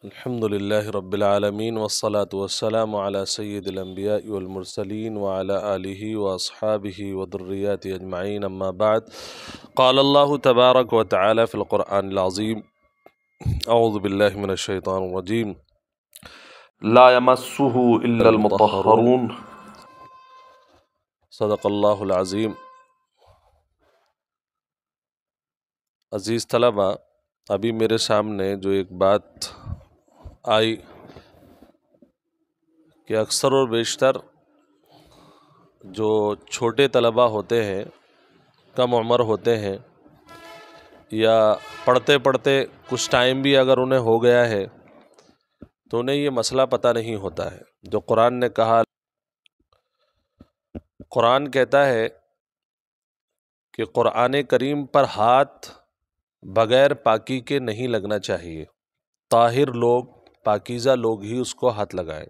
الحمدللہ رب العالمین والصلاة والسلام علی سید الانبیاء والمرسلین وعلی آلہ واصحابہ وذریاتہ اجمعین اما بعد قال اللہ تبارک وتعالی فی القرآن العظیم اعوذ باللہ من الشیطان الرجیم لا یمسہ الا المطہرون صدق اللہ العظیم۔ عزیز طلبہ، ابھی میرے سامنے جو ایک بات آئی کہ اکثر اور بیشتر جو چھوٹے طلبہ ہوتے ہیں، کم عمر ہوتے ہیں، یا پڑھتے پڑھتے کچھ ٹائم بھی اگر انہیں ہو گیا ہے تو انہیں یہ مسئلہ پتہ نہیں ہوتا ہے جو قرآن نے کہا۔ قرآن کہتا ہے کہ قرآن کریم پر ہاتھ بغیر پاکی کے نہیں لگنا چاہیے، طاہر لوگ، پاکیزہ لوگ ہی اس کو ہاتھ لگائیں۔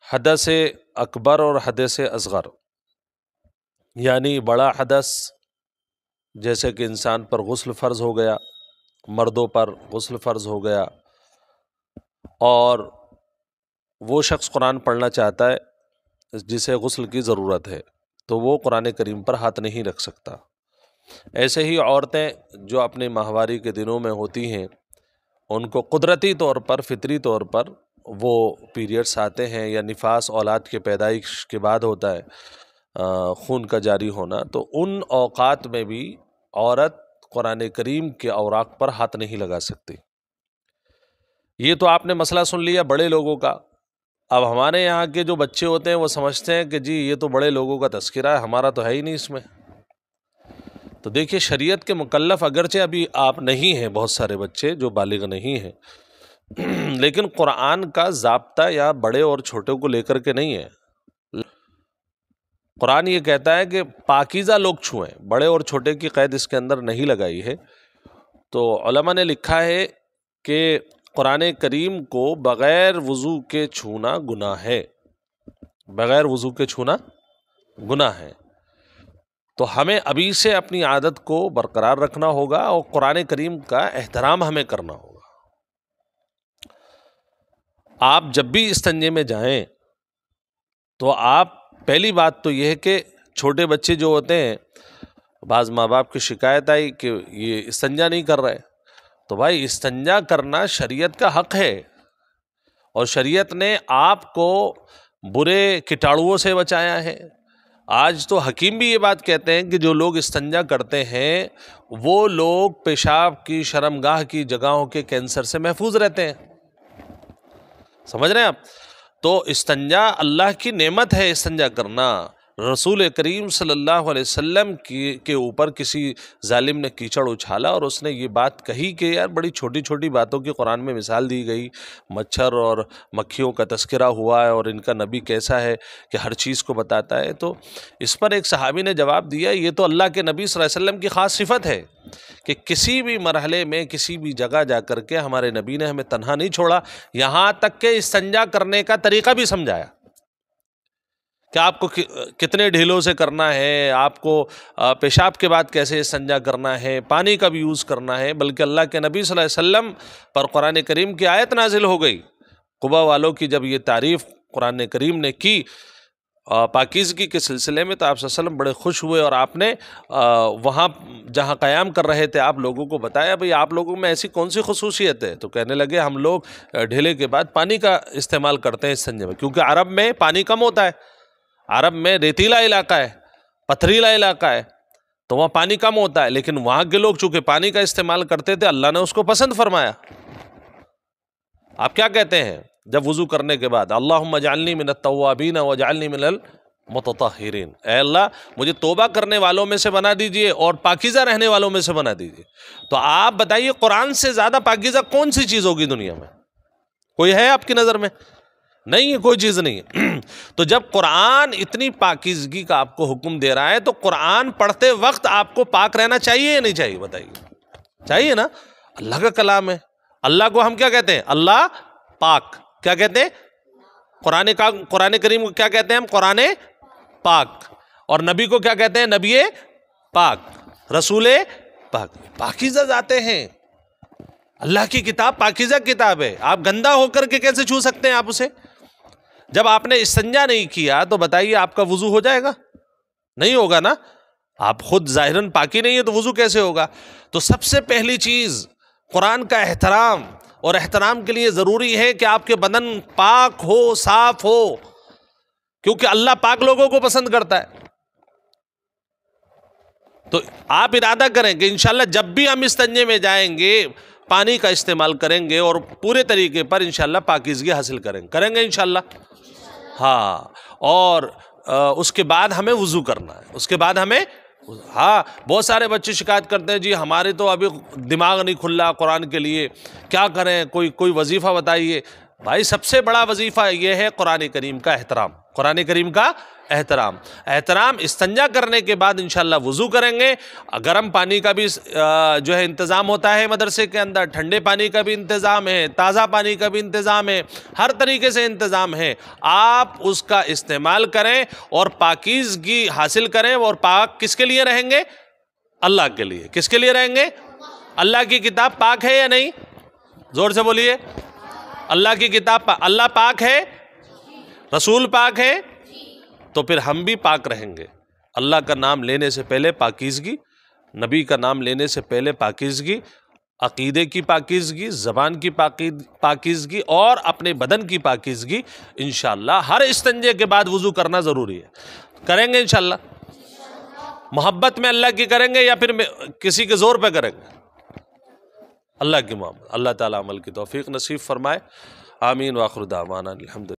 حدث اکبر اور حدث اصغر، یعنی بڑا حدث جیسے کہ انسان پر غسل فرض ہو گیا، مردوں پر غسل فرض ہو گیا، اور وہ شخص قرآن پڑھنا چاہتا ہے جسے غسل کی ضرورت ہے تو وہ قرآن کریم پر ہاتھ نہیں رکھ سکتا۔ ایسے ہی عورتیں جو اپنے ماہواری کے دنوں میں ہوتی ہیں، ان کو قدرتی طور پر، فطری طور پر وہ پیریڈس آتے ہیں، یا نفاس اولاد کے پیدائش کے بعد ہوتا ہے، خون کا جاری ہونا، تو ان اوقات میں بھی عورت قرآن کریم کے اوراق پر ہاتھ نہیں لگا سکتی۔ یہ تو آپ نے مسئلہ سن لیا بڑے لوگوں کا۔ اب ہمارے یہاں کے جو بچے ہوتے ہیں وہ سمجھتے ہیں کہ جی یہ تو بڑے لوگوں کا تذکرہ ہے، ہمارا تو ہے ہی نہیں اس میں۔ تو دیکھیے، شریعت کے مکلف اگرچہ ابھی آپ نہیں ہیں، بہت سارے بچے جو بالغ نہیں ہیں، لیکن قرآن کا ضابطہ یا بڑے اور چھوٹے کو لے کر کے نہیں ہے۔ قرآن یہ کہتا ہے کہ پاکیزہ لوگ چھوئیں، بڑے اور چھوٹے کی قید اس کے اندر نہیں لگائی ہے۔ تو علماء نے لکھا ہے کہ قرآن کریم کو بغیر وضو کے چھونا گناہ ہے، بغیر وضو کے چھونا گناہ ہے۔ تو ہمیں ابھی سے اپنی عادت کو برقرار رکھنا ہوگا اور قرآن کریم کا احترام ہمیں کرنا ہوگا۔ آپ جب بھی استنجے میں جائیں تو آپ، پہلی بات تو یہ ہے کہ چھوٹے بچے جو ہوتے ہیں، بعض ماں باپ کی شکایت آئی کہ یہ استنجا نہیں کر رہے، تو بھائی استنجا کرنا شریعت کا حق ہے، اور شریعت نے آپ کو برے کٹاڑوؤں سے بچایا ہے۔ آج تو حکیم بھی یہ بات کہتے ہیں کہ جو لوگ استنجا کرتے ہیں وہ لوگ پیشاب کی، شرمگاہ کی جگہوں کے کینسر سے محفوظ رہتے ہیں۔ سمجھ رہے ہیں آپ؟ تو استنجا اللہ کی نعمت ہے، استنجا کرنا۔ رسول کریم صلی اللہ علیہ وسلم کے اوپر کسی ظالم نے کیچڑ اچھالا اور اس نے یہ بات کہی کہ یار بڑی چھوٹی چھوٹی باتوں کی قرآن میں مثال دی گئی، مچھر اور مکھیوں کا تذکرہ ہوا ہے اور ان کا نبی کیسا ہے کہ ہر چیز کو بتاتا ہے۔ تو اس پر ایک صحابی نے جواب دیا، یہ تو اللہ کے نبی صلی اللہ علیہ وسلم کی خاص صفت ہے کہ کسی بھی مرحلے میں، کسی بھی جگہ جا کر کے ہمارے نبی نے ہمیں تنہا نہیں چھوڑا، یہاں تک کہ استنجا کرنے کا طریقہ بھی سمجھایا کہ آپ کو کتنے ڈھیلوں سے کرنا ہے، آپ کو پیشاب کے بعد کیسے استنجا کرنا ہے، پانی کا بھی یوز کرنا ہے۔ بلکہ اللہ کے نبی صلی اللہ علیہ وسلم پر قرآن کریم کی آیت نازل ہو گئی، قبا والوں کی جب یہ تعریف قرآن کریم نے کی پاکیزگی کے سلسلے میں، تو آپ صلی اللہ علیہ وسلم بڑے خوش ہوئے، اور آپ نے وہاں جہاں قیام کر رہے تھے آپ لوگوں کو بتایا، بھئی آپ لوگوں میں ایسی کون سی خصوصیت ہے؟ تو کہنے لگے ہم لوگ ڈھیلے کے بعد پانی کا استعمال کرتے ہیں استنجے میں، کیونکہ عرب میں پانی کم ہوتا ہے، عرب میں ریتیلا علاقہ ہے، پتھریلا علاقہ ہے، تو وہاں پانی کم ہوتا ہے، لیکن وہاں کے لوگ چونکہ پانی کا استعمال کرتے تھے، اللہ نے اس کو پسند فرمایا۔ آپ کیا کہتے ہیں جب وضو کرنے کے بعد؟ اللہم اجعلنی من التوابین واجعلنی من المتطہرین، اے اللہ مجھے توبہ کرنے والوں میں سے بنا دیجئے اور پاکیزہ رہنے والوں میں سے بنا دیجئے۔ تو آپ بتائیے قرآن سے زیادہ پاکیزہ کون سی چیز ہوگی دنیا میں؟ کوئی ہے آپ کی نظر میں؟ نہیں ہے، کوئی چیز نہیں ہے۔ تو جب قرآن اتنی پاکیزگی کا آپ کو حکم دے رہا ہے تو قرآن پڑھتے وقت آپ کو پاک رہنا چاہیے یا نہیں چاہیے؟ بتائیے، چاہیے نا؟ اللہ کا کلام ہے، اللہ کو ہم کیا کہتے ہیں؟ اللہ پاک۔ کیا کہتے ہیں؟ قرآن کریم کو کیا کہتے ہیں ہم؟ قرآن پاک۔ اور نبی کو کیا کہتے ہیں؟ نبی پاک، رسول پاک، پاکیزہ ذاتیں ہیں۔ اللہ کی کتاب پاکیزہ کتاب ہے، آپ گندا ہو کر کے کیسے چھو سکتے ہیں آپ اسے؟ جب آپ نے استنجا نہیں کیا تو بتائیے آپ کا وضو ہو جائے گا؟ نہیں ہوگا نا. آپ خود ظاہراً پاکی نہیں ہے تو وضو کیسے ہوگا؟ تو سب سے پہلی چیز قرآن کا احترام، اور احترام کے لیے ضروری ہے کہ آپ کے بدن پاک ہو، صاف ہو، کیونکہ اللہ پاک لوگوں کو پسند کرتا ہے. تو آپ ارادہ کریں کہ انشاءاللہ جب بھی ہم استنجے میں جائیں گے پانی کا استعمال کریں گے اور پورے طریقے پر انشاءاللہ پاکیزگی حاصل کریں گے انشاءاللہ. ہاں، اور اس کے بعد ہمیں وضو کرنا ہے. اس کے بعد ہمیں، ہاں بہت سارے بچے شکایت کرتے ہیں جی ہمارے تو ابھی دماغ نہیں کھلا قرآن کے لیے، کیا کریں، کوئی وظیفہ بتائیے. بھائی سب سے بڑا وظیفہ یہ ہے قرآن کریم کا احترام. قرآن کریم کا احترام استنجا کرنے کے بعد انشاءاللہ وضو کریں گے. گرم پانی کا بھی جو ہے انتظام ہوتا ہے مدرسے کے اندر، ٹھنڈے پانی کا بھی انتظام ہے، تازہ پانی کا بھی انتظام ہے، ہر طریقے سے انتظام ہے. آپ اس کا استعمال کریں اور پاکیزگی حاصل کریں. اور پاک کس کے لیے رہیں گے؟ اللہ کے لیے. کس کے لیے رہیں گے؟ اللہ کی کتاب پاک ہے یا نہیں؟ زور سے بولیے. اللہ کی کتاب اللہ پاک ہے، رسول پاک ہے، تو پھر ہم بھی پاک رہیں گے. اللہ کا نام لینے سے پہلے پاکیزگی، نبی کا نام لینے سے پہلے پاکیزگی، عقیدے کی پاکیزگی، زبان کی پاکیزگی اور اپنے بدن کی پاکیزگی. انشاءاللہ ہر استنجے کے بعد وضو کرنا ضروری ہے. کریں گے انشاءاللہ؟ محبت میں اللہ کی کریں گے یا پھر کسی کے زور پہ کریں گے؟ اللہ کی محبت. اللہ تعالیٰ عمل کی توفیق نصیب فرمائے. آمین. وآخر دعوانا الحمدللہ.